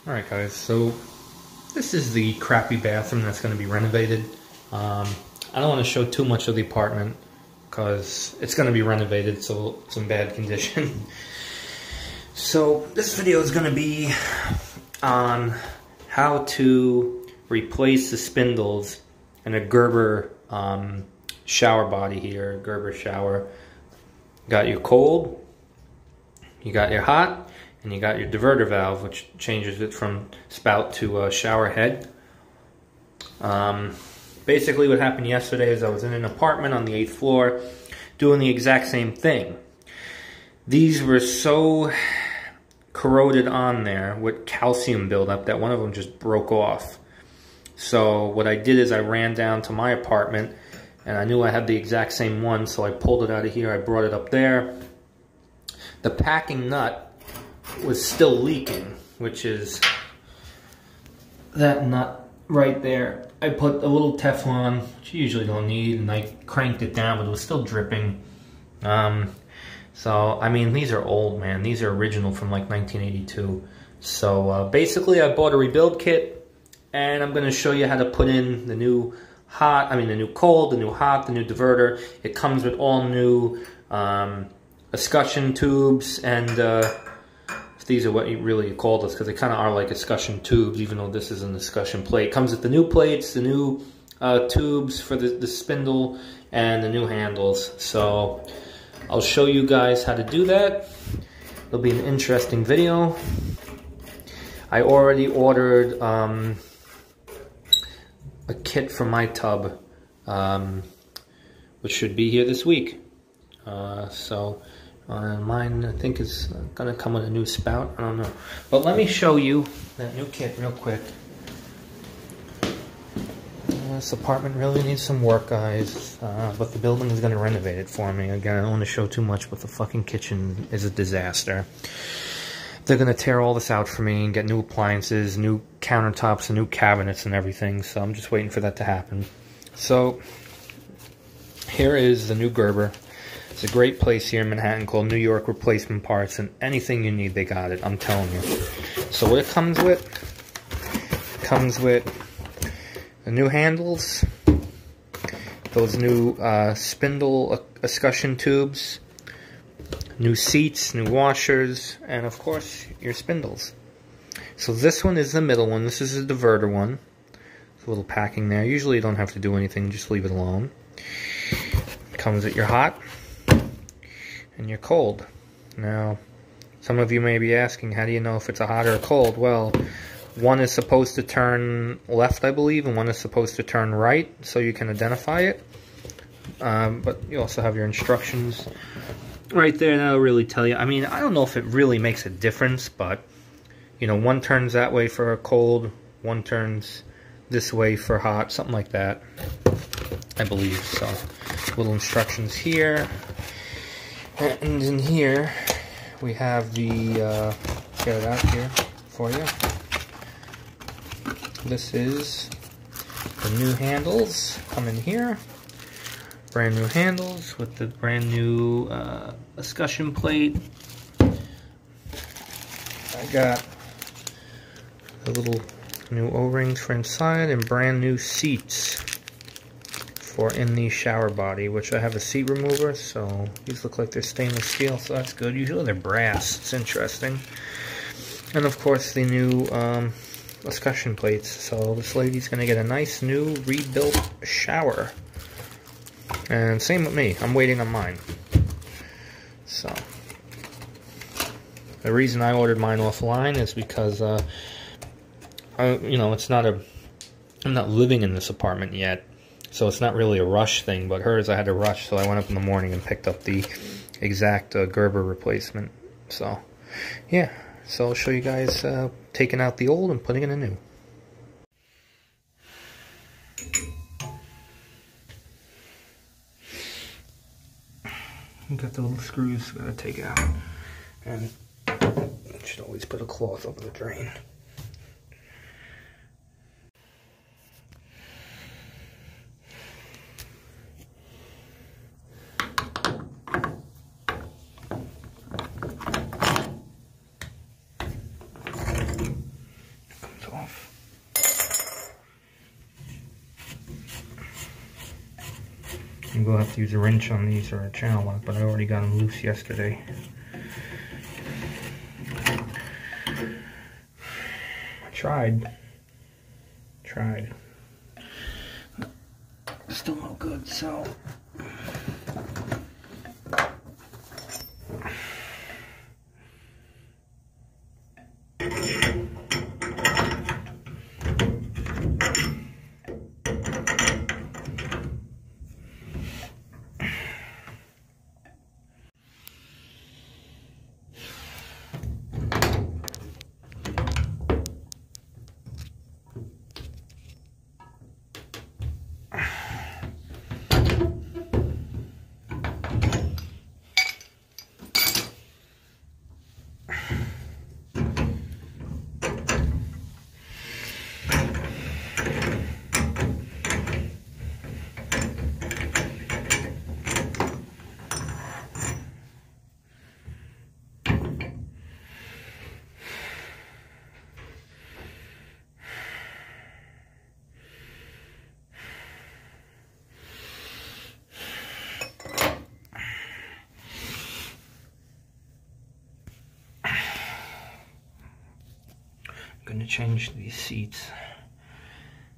Alright guys, so this is the crappy bathroom that's going to be renovated. I don't want to show too much of the apartment because it's going to be renovated, so it's in bad condition. So this video is going to be on how to replace the spindles in a Gerber shower body here, Gerber shower. You got your cold, you got your hot, and you got your diverter valve, which changes it from spout to shower head. Basically what happened yesterday is I was in an apartment on the 8th floor doing the exact same thing. These were so corroded on there with calcium buildup that one of them just broke off. So what I did is I ran down to my apartment and I knew I had the exact same one, so I pulled it out of here, I brought it up there. The packing nut was still leaking, which is that nut right there. I put a little Teflon, which you usually don't need, and I cranked it down, but it was still dripping. So, I mean, these are old, man. These are original from like 1982. So, basically, I bought a rebuild kit, and I'm going to show you how to put in the new hot, the new cold, the new hot, the new diverter. It comes with all new escutcheon tubes, and these are what you really call this, because they kind of are like escutcheon tubes, even though this is an escutcheon plate. It comes with the new plates, the new tubes for the spindle, and the new handles. So I'll show you guys how to do that. It'll be an interesting video. I already ordered a kit for my tub, which should be here this week. Mine, I think, is going to come with a new spout. I don't know. But let me show you that new kit real quick. This apartment really needs some work, guys. But the building is going to renovate it for me. Again, I don't want to show too much, but the fucking kitchen is a disaster. They're going to tear all this out for me and get new appliances, new countertops, and new cabinets and everything. So I'm just waiting for that to happen. So here is the new Gerber. It's a great place here in Manhattan called New York Replacement Parts, and anything you need, they got it, I'm telling you. So what it comes with the new handles, those new spindle escutcheon tubes, new seats, new washers, and of course your spindles. So this one is the middle one. This is the diverter one. There's a little packing there. Usually you don't have to do anything, just leave it alone. Comes with your hot and you're cold. Now, some of you may be asking, how do you know if it's a hot or a cold? Well, one is supposed to turn left, I believe, and one is supposed to turn right, so you can identify it. But you also have your instructions right there, and that'll really tell you. I mean, I don't know if it really makes a difference, but, you know, one turns that way for a cold, one turns this way for hot, something like that, I believe. So, little instructions here. And in here, we have the, get it out here for you. This is the new handles, come in here. Brand new handles with the brand new escutcheon plate. I got the little new O-rings for inside and brand new seats for in the shower body, which I have a seat remover, so these look like they're stainless steel, so that's good. Usually they're brass. It's interesting. And of course the new escutcheon plates. So this lady's gonna get a nice new rebuilt shower. And same with me. I'm waiting on mine. So the reason I ordered mine offline is because you know, I'm not living in this apartment yet. So it's not really a rush thing, but hers I had to rush, so I went up in the morning and picked up the exact Gerber replacement. So, yeah. So I'll show you guys taking out the old and putting in a new. You got the little screws you gotta take out. And you should always put a cloth over the drain. You will have to use a wrench on these or a channel lock, but I already got them loose yesterday. Tried. Still no good, so. I'm going to change these seats.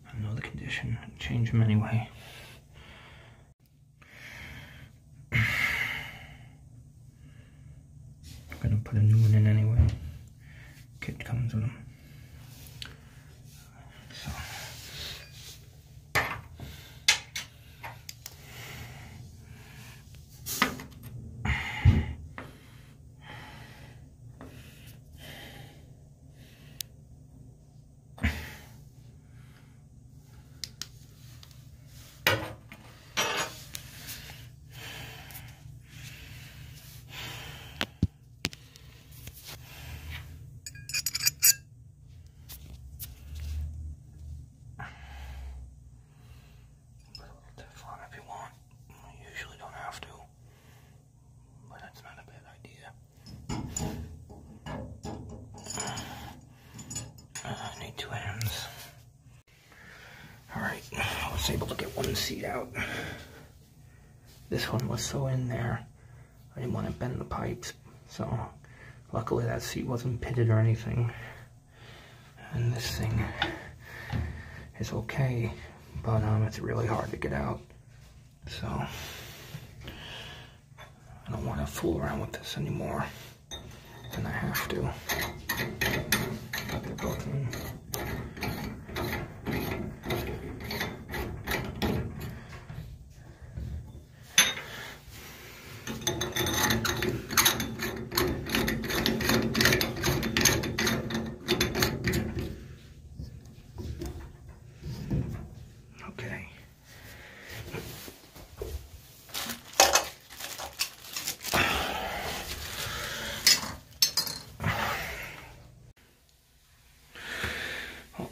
I know the condition. Change them anyway. I'm going to put a new one in anyway. Kit comes with them. So. I was able to get one seat out. This one was so in there, I didn't want to bend the pipes, so luckily that seat wasn't pitted or anything. And this thing is okay, but it's really hard to get out, so I don't want to fool around with this anymore than I have to. They're both in.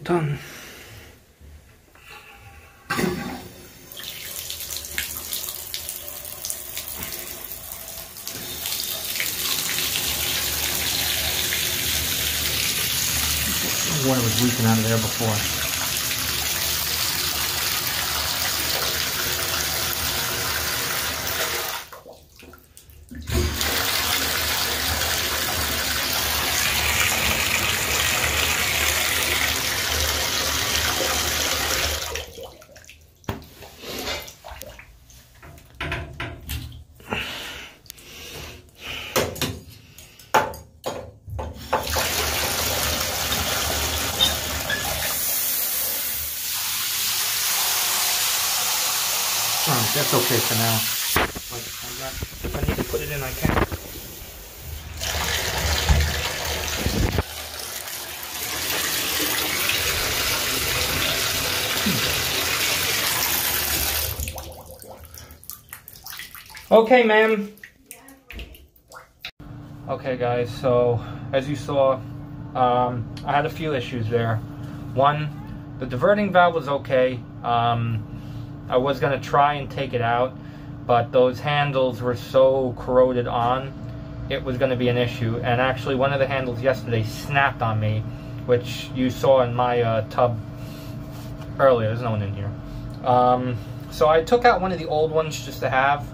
Done. Water was leaking out of there before. That's okay for now. If I need to put it in, I can. Okay, ma'am. Okay, guys, so as you saw, I had a few issues there. One, the diverting valve was okay. I was going to try and take it out, but those handles were so corroded on, it was going to be an issue. And actually, one of the handles yesterday snapped on me, which you saw in my tub earlier. There's no one in here. So I took out one of the old ones just to have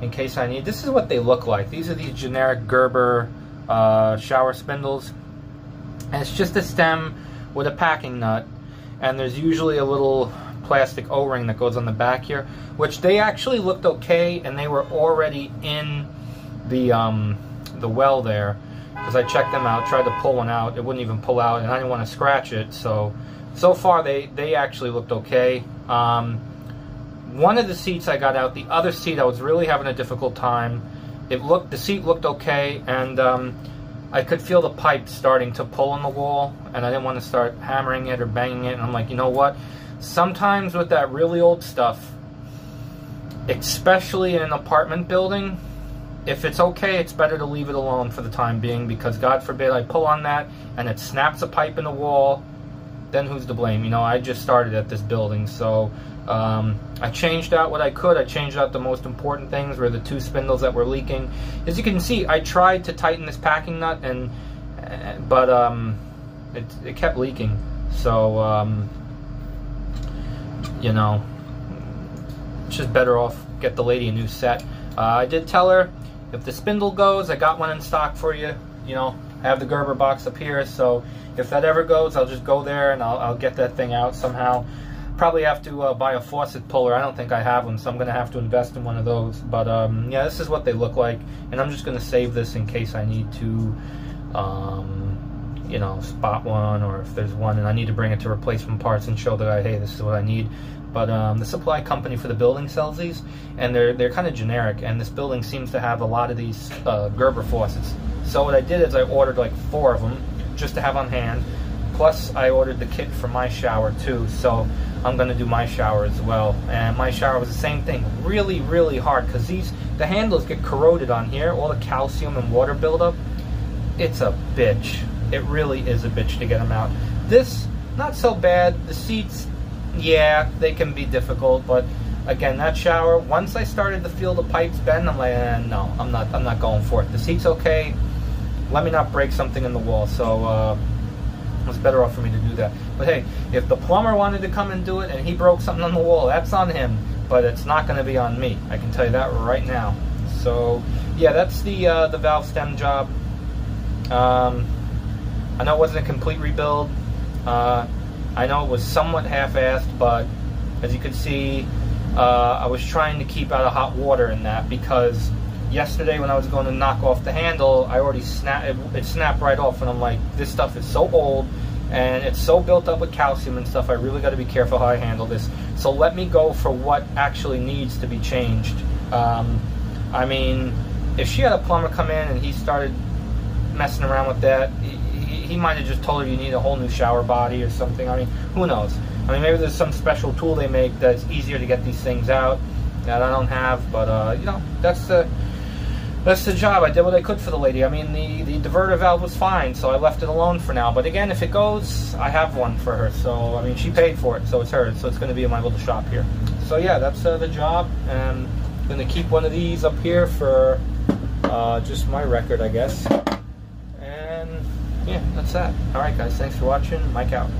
in case I need. This is what they look like. These are these generic Gerber shower spindles. And it's just a stem with a packing nut. And there's usually a little plastic O-ring that goes on the back here, which they actually looked okay, and they were already in the well there, because I checked them out, tried to pull one out, it wouldn't even pull out, and I didn't want to scratch it. So far they actually looked okay. One of the seats I got out, the other seat I was really having a difficult time. The seat looked okay, and I could feel the pipe starting to pull on the wall, and I didn't want to start hammering it or banging it. And I'm like, you know what? Sometimes with that really old stuff, especially in an apartment building, if it's okay, it's better to leave it alone for the time being, because God forbid I pull on that and it snaps a pipe in the wall, then who's to blame? You know, I just started at this building, so I changed out what I could. I changed out the most important things, were the two spindles that were leaking. As you can see, I tried to tighten this packing nut, but it kept leaking. So you know, it's just better off get the lady a new set. I did tell her, if the spindle goes, I got one in stock for you. You know, I have the Gerber box up here, so if that ever goes, I'll just go there and I'll get that thing out somehow. Probably have to buy a faucet puller. I don't think I have them, so I'm going to have to invest in one of those. But yeah, this is what they look like, and I'm just going to save this in case I need to, you know, spot one, or if there's one and I need to bring it to replacement parts and show the guy, hey, this is what I need. But the supply company for the building sells these, and they're kind of generic, and this building seems to have a lot of these Gerber faucets. So what I did is I ordered like 4 of them just to have on hand. Plus I ordered the kit for my shower too, so I'm going to do my shower as well. And my shower was the same thing, really, really hard, because the handles get corroded on here, all the calcium and water buildup. It's a bitch. It really is a bitch to get them out. This, not so bad. The seats, yeah, they can be difficult, but again, that shower, once I started to feel the pipes bend, I'm like, no, I'm not going for it. The seat's okay. Let me not break something in the wall. So it's better off for me to do that. But hey, if the plumber wanted to come and do it and he broke something on the wall, that's on him, but it's not going to be on me. I can tell you that right now. So yeah, that's the valve stem job. I know it wasn't a complete rebuild. I know it was somewhat half-assed, but as you can see, I was trying to keep out of hot water in that, because yesterday when I was going to knock off the handle, I already it snapped right off, and I'm like, this stuff is so old and it's so built up with calcium and stuff, I really got to be careful how I handle this. So let me go for what actually needs to be changed. I mean, if she had a plumber come in and he started messing around with that, he might have just told her you need a whole new shower body or something. I mean, who knows? I mean, maybe there's some special tool they make that's easier to get these things out that I don't have, but you know, that's the job. I did what I could for the lady. I mean, the diverter valve was fine, so I left it alone for now. But again, if it goes, I have one for her. So, I mean, she paid for it, so it's hers. So it's going to be in my little shop here. So yeah, that's the job. And I'm going to keep one of these up here for just my record, I guess. And yeah, that's that. All right, guys, thanks for watching. Mike out.